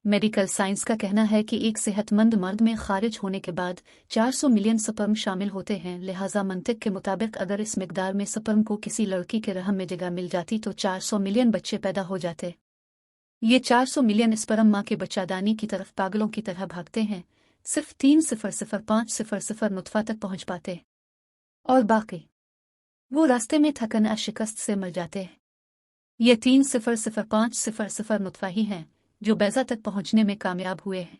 Medical science का कहना है कि एक सेहतमंद मर्द में खारिज होने के बाद 400 मिलियन स्पर्म शामिल होते हैं। लिहाजा मंतिक के मुताबिक अगर इस मिकदार में स्पर्म को किसी लड़की के रहम में जगह मिल जाती तो 400 मिलियन बच्चे पैदा हो जाते। ये 400 मिलियन स्पर्म माँ के बच्चादानी की तरफ पागलों की तरह भागते हैं, सिर्फ 3,005,000 नुतफा तक पहुंच पाते और बाकी वो रास्ते में थकन शिकस्त से मर जाते हैं। ये 3,005,000 नुतफा ही हैं जो बैज़ा तक पहुंचने में कामयाब हुए हैं।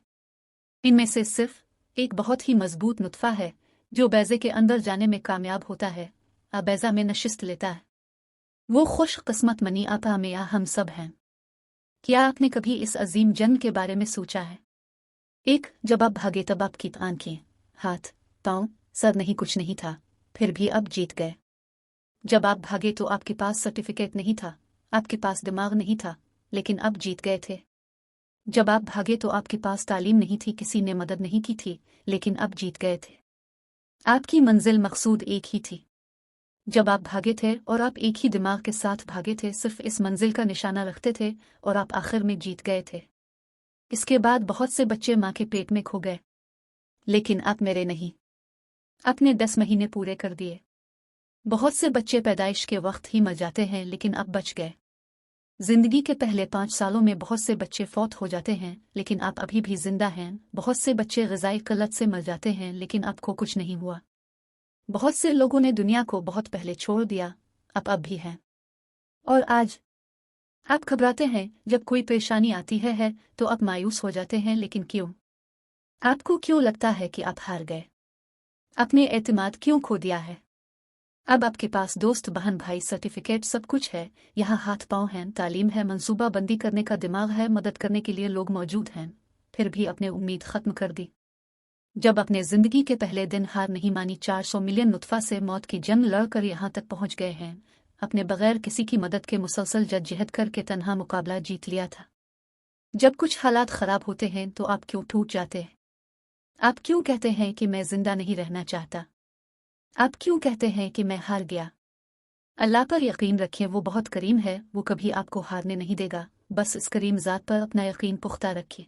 इनमें से सिर्फ एक बहुत ही मजबूत नुतफा है जो बैज़े के अंदर जाने में कामयाब होता है, बैज़ा में नशिस्त लेता है। वो खुशकिस्मत मनी आपा में हम सब हैं। क्या आपने कभी इस अजीम जंग के बारे में सोचा है? एक, जब आप भागे तब आपकी आंखें, हाथ, पाँव, सर नहीं, कुछ नहीं था, फिर भी आप जीत गए। जब आप भागे तो आपके पास सर्टिफिकेट नहीं था, आपके पास दिमाग नहीं था, लेकिन आप जीत गए थे। जब आप भागे तो आपके पास तालीम नहीं थी, किसी ने मदद नहीं की थी, लेकिन आप जीत गए थे। आपकी मंजिल मकसूद एक ही थी। जब आप भागे थे और आप एक ही दिमाग के साथ भागे थे, सिर्फ इस मंजिल का निशाना रखते थे और आप आखिर में जीत गए थे। इसके बाद बहुत से बच्चे माँ के पेट में खो गए, लेकिन आप मेरे नहीं। आपने 10 महीने पूरे कर दिए। बहुत से बच्चे पैदाइश के वक्त ही मर जाते हैं, लेकिन आप बच गए। जिंदगी के पहले 5 सालों में बहुत से बच्चे फौत हो जाते हैं, लेकिन आप अभी भी जिंदा हैं। बहुत से बच्चे ग़िज़ाई क़िल्लत से मर जाते हैं, लेकिन आपको कुछ नहीं हुआ। बहुत से लोगों ने दुनिया को बहुत पहले छोड़ दिया, आप अब भी हैं। और आज आप घबराते हैं जब कोई परेशानी आती है तो आप मायूस हो जाते हैं, लेकिन क्यों? आपको क्यों लगता है कि आप हार गए? आपने एतमाद क्यों खो दिया है? अब आपके पास दोस्त, बहन, भाई, सर्टिफिकेट, सब कुछ है। यहाँ हाथ पाँव हैं, तालीम है, मंसूबा बंदी करने का दिमाग है, मदद करने के लिए लोग मौजूद हैं, फिर भी अपने उम्मीद ख़त्म कर दी। जब अपने ज़िंदगी के पहले दिन हार नहीं मानी, 400 मिलियन नुतफ़ा से मौत की जंग लड़कर यहाँ तक पहुँच गए हैं, अपने बगैर किसी की मदद के मुसलसल जद्दोजहद करके तन्हा मुकाबला जीत लिया था। जब कुछ हालात ख़राब होते हैं तो आप क्यों टूट जाते हैं? आप क्यों कहते हैं कि मैं ज़िंदा नहीं रहना चाहता? आप क्यों कहते हैं कि मैं हार गया? अल्लाह पर यकीन रखें, वो बहुत करीम है, वो कभी आपको हारने नहीं देगा। बस इस करीम ज़ात पर अपना यकीन पुख्ता रखें।